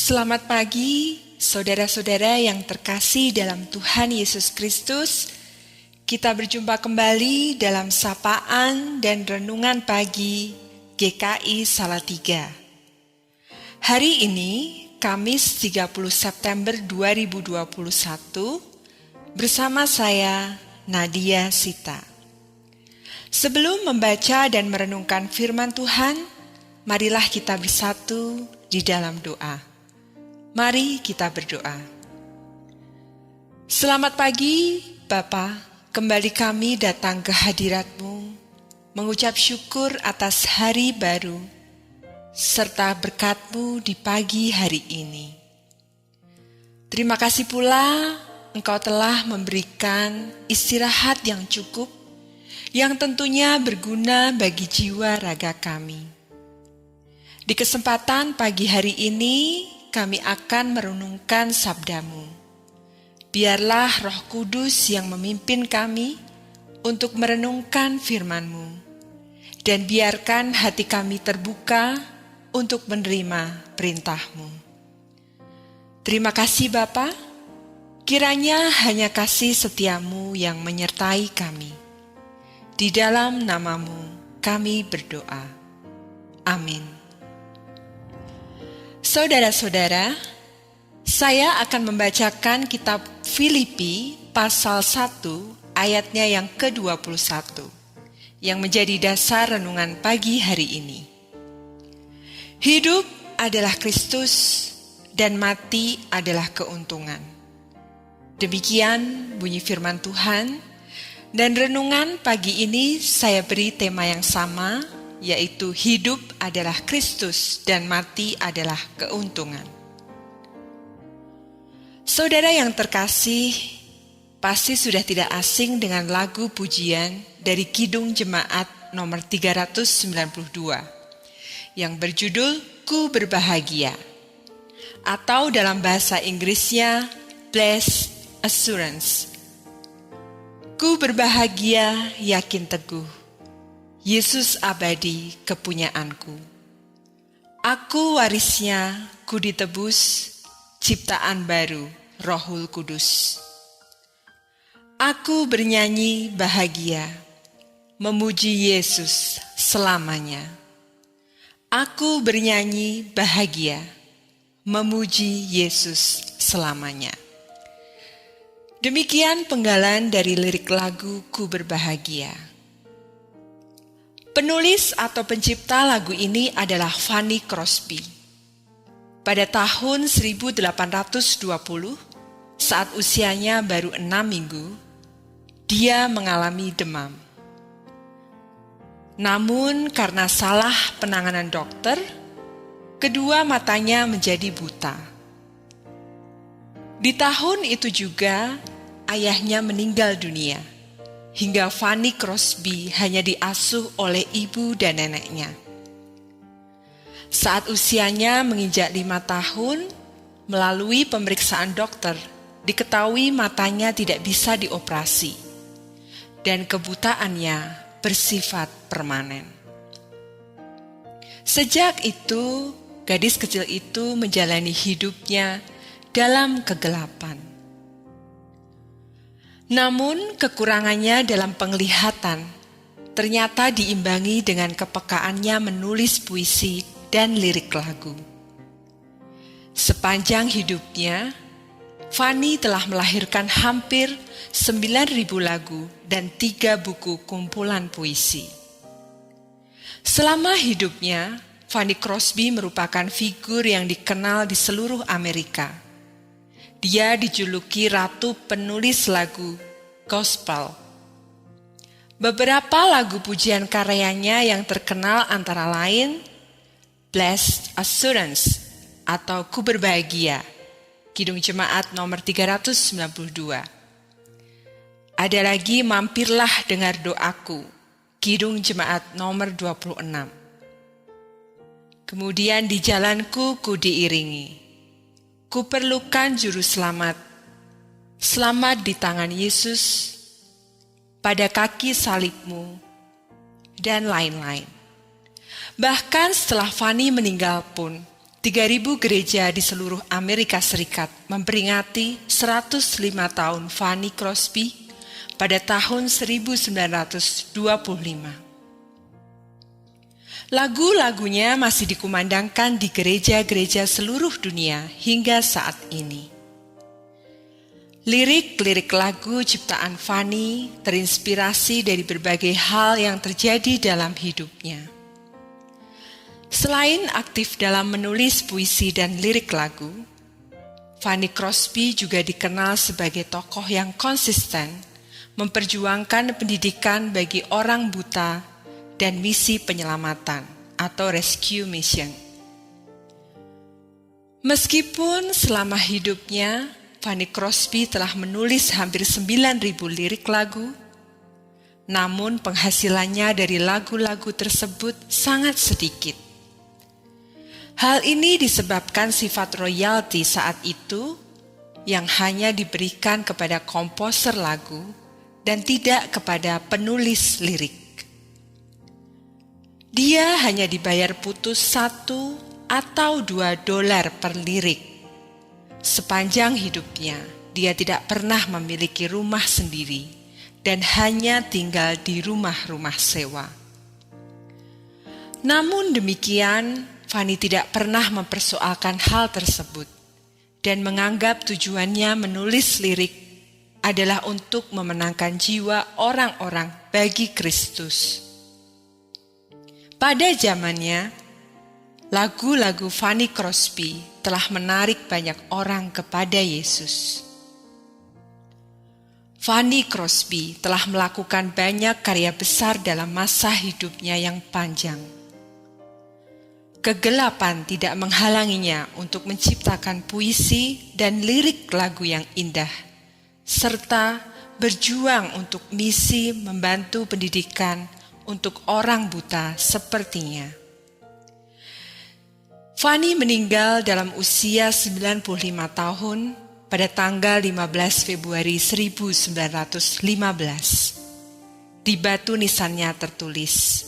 Selamat pagi, saudara-saudara yang terkasih dalam Tuhan Yesus Kristus. Kita berjumpa kembali dalam sapaan dan renungan pagi GKI Salatiga. Hari ini, Kamis 30 September 2021, bersama saya, Nadia Sita. Sebelum membaca dan merenungkan firman Tuhan, marilah kita bersatu di dalam doa. Mari kita berdoa. Selamat pagi, Bapa. Kembali kami datang ke hadirat-Mu, mengucap syukur atas hari baru, serta berkat-Mu di pagi hari ini. Terima kasih pula Engkau telah memberikan istirahat yang cukup, yang tentunya berguna bagi jiwa raga kami. Di kesempatan pagi hari ini, kami akan merenungkan sabda-Mu. Biarlah Roh Kudus yang memimpin kami untuk merenungkan firman-Mu, dan biarkan hati kami terbuka untuk menerima perintah-Mu. Terima kasih Bapa, kiranya hanya kasih setia-Mu yang menyertai kami. Di dalam nama-Mu kami berdoa. Amin. Saudara-saudara, saya akan membacakan kitab Filipi pasal 1 ayatnya yang ke-21 yang menjadi dasar renungan pagi hari ini. Hidup adalah Kristus dan mati adalah keuntungan. Demikian bunyi firman Tuhan, dan renungan pagi ini saya beri tema yang sama, yaitu hidup adalah Kristus dan mati adalah keuntungan. Saudara yang terkasih, pasti sudah tidak asing dengan lagu pujian dari Kidung Jemaat nomor 392 yang berjudul Ku Berbahagia, atau dalam bahasa Inggrisnya Blessed Assurance. Ku berbahagia, yakin teguh, Yesus abadi kepunyaanku. Aku warisnya, ku ditebus, ciptaan baru, Rohul Kudus. Aku bernyanyi bahagia, memuji Yesus selamanya. Aku bernyanyi bahagia, memuji Yesus selamanya. Demikian penggalan dari lirik lagu Ku Berbahagia. Penulis atau pencipta lagu ini adalah Fanny Crosby. Pada tahun 1820, saat usianya baru 6 minggu, dia mengalami demam. Namun karena salah penanganan dokter, kedua matanya menjadi buta. Di tahun itu juga, ayahnya meninggal dunia, hingga Fanny Crosby hanya diasuh oleh ibu dan neneknya. Saat usianya menginjak 5 tahun, melalui pemeriksaan dokter, diketahui matanya tidak bisa dioperasi, dan kebutaannya bersifat permanen. Sejak itu, gadis kecil itu menjalani hidupnya dalam kegelapan. Namun kekurangannya dalam penglihatan ternyata diimbangi dengan kepekaannya menulis puisi dan lirik lagu. Sepanjang hidupnya, Fanny telah melahirkan hampir 9.000 lagu dan 3 buku kumpulan puisi. Selama hidupnya, Fanny Crosby merupakan figur yang dikenal di seluruh Amerika. Dia dijuluki Ratu Penulis Lagu Gospel. Beberapa lagu pujian karyanya yang terkenal antara lain Blessed Assurance atau Ku Berbahagia, Kidung Jemaat nomor 392. Ada lagi Mampirlah Dengar Doaku, Kidung Jemaat nomor 26. Kemudian Di Jalanku Ku Diiringi, Ku perlukan juru selamat, selamat di tangan Yesus, pada kaki salib-Mu, dan lain-lain. Bahkan setelah Fanny meninggal pun, 3.000 gereja di seluruh Amerika Serikat memperingati 105 tahun Fanny Crosby pada tahun 1925. Lagu-lagunya masih dikumandangkan di gereja-gereja seluruh dunia hingga saat ini. Lirik-lirik lagu ciptaan Fanny terinspirasi dari berbagai hal yang terjadi dalam hidupnya. Selain aktif dalam menulis puisi dan lirik lagu, Fanny Crosby juga dikenal sebagai tokoh yang konsisten memperjuangkan pendidikan bagi orang buta dan misi penyelamatan atau rescue mission. Meskipun selama hidupnya Fanny Crosby telah menulis hampir 9.000 lirik lagu, namun penghasilannya dari lagu-lagu tersebut sangat sedikit. Hal ini disebabkan sifat royalti saat itu yang hanya diberikan kepada komposer lagu dan tidak kepada penulis lirik. Dia hanya dibayar putus $1 atau $2 per lirik. Sepanjang hidupnya, dia tidak pernah memiliki rumah sendiri dan hanya tinggal di rumah-rumah sewa. Namun demikian, Fanny tidak pernah mempersoalkan hal tersebut dan menganggap tujuannya menulis lirik adalah untuk memenangkan jiwa orang-orang bagi Kristus. Pada zamannya, lagu-lagu Fanny Crosby telah menarik banyak orang kepada Yesus. Fanny Crosby telah melakukan banyak karya besar dalam masa hidupnya yang panjang. Kegelapan tidak menghalanginya untuk menciptakan puisi dan lirik lagu yang indah, serta berjuang untuk misi membantu pendidikan untuk orang buta sepertinya. Fanny meninggal dalam usia 95 tahun pada tanggal 15 Februari 1915. Di batu nisannya tertulis,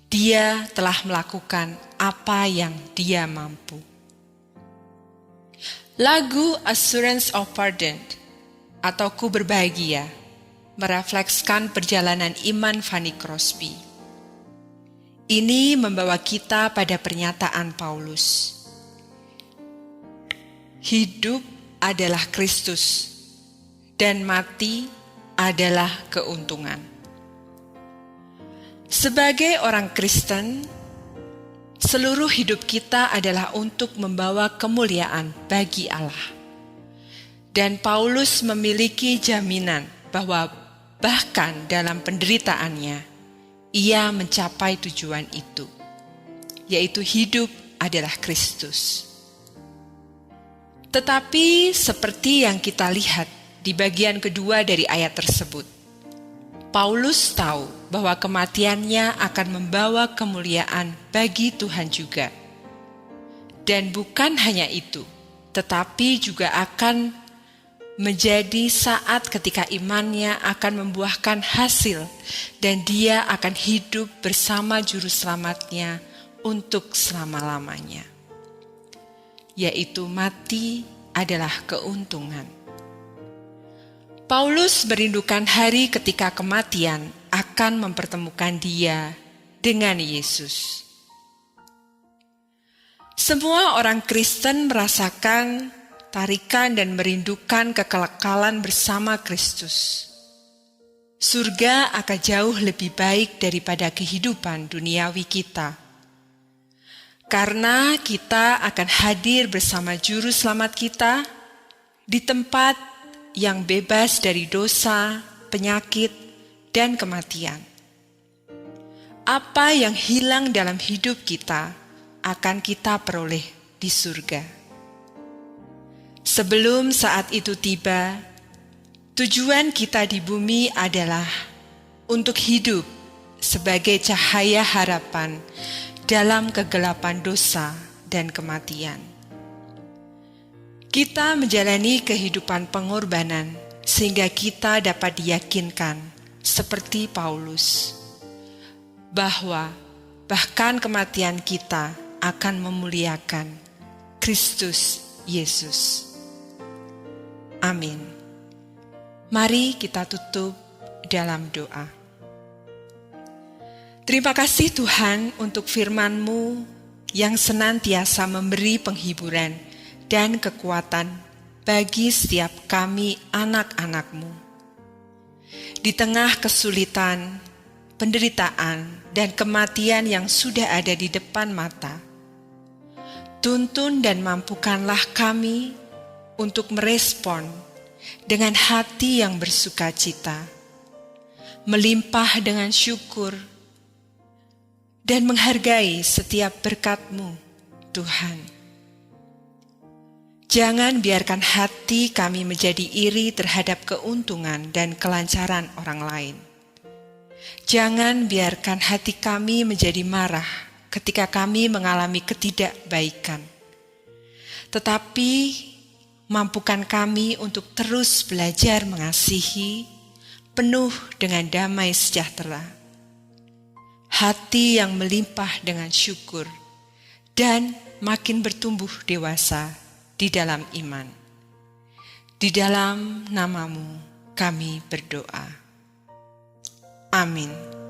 "Dia telah melakukan apa yang dia mampu." Lagu Assurance of Pardon atau Ku Berbahagia mereflekskan perjalanan iman Fanny Crosby. Ini membawa kita pada pernyataan Paulus, "Hidup adalah Kristus dan mati adalah keuntungan." Sebagai orang Kristen, seluruh hidup kita adalah untuk membawa kemuliaan bagi Allah. Dan Paulus memiliki jaminan bahwa bahkan dalam penderitaannya, ia mencapai tujuan itu, yaitu hidup adalah Kristus. Tetapi seperti yang kita lihat di bagian kedua dari ayat tersebut, Paulus tahu bahwa kematiannya akan membawa kemuliaan bagi Tuhan juga. Dan bukan hanya itu, tetapi juga akan menjadi saat ketika imannya akan membuahkan hasil dan dia akan hidup bersama juru selamatnya untuk selama-lamanya. Yaitu mati adalah keuntungan. Paulus merindukan hari ketika kematian akan mempertemukan dia dengan Yesus. Semua orang Kristen merasakan tarikan dan merindukan kekekalan bersama Kristus. Surga akan jauh lebih baik daripada kehidupan duniawi kita. Karena kita akan hadir bersama Juru Selamat kita di tempat yang bebas dari dosa, penyakit, dan kematian. Apa yang hilang dalam hidup kita akan kita peroleh di surga. Sebelum saat itu tiba, tujuan kita di bumi adalah untuk hidup sebagai cahaya harapan dalam kegelapan dosa dan kematian. Kita menjalani kehidupan pengorbanan sehingga kita dapat diyakinkan seperti Paulus bahwa bahkan kematian kita akan memuliakan Kristus Yesus. Amin. Mari kita tutup dalam doa. Terima kasih Tuhan untuk firman-Mu yang senantiasa memberi penghiburan dan kekuatan bagi setiap kami anak-anak-Mu. Di tengah kesulitan, penderitaan, dan kematian yang sudah ada di depan mata, tuntun dan mampukanlah kami untuk merespon dengan hati yang bersukacita, melimpah dengan syukur, dan menghargai setiap berkat-Mu, Tuhan. Jangan biarkan hati kami menjadi iri terhadap keuntungan dan kelancaran orang lain. Jangan biarkan hati kami menjadi marah ketika kami mengalami ketidakbaikan. Tetapi mampukan kami untuk terus belajar mengasihi, penuh dengan damai sejahtera, hati yang melimpah dengan syukur, dan makin bertumbuh dewasa di dalam iman. Di dalam nama-Mu kami berdoa. Amin.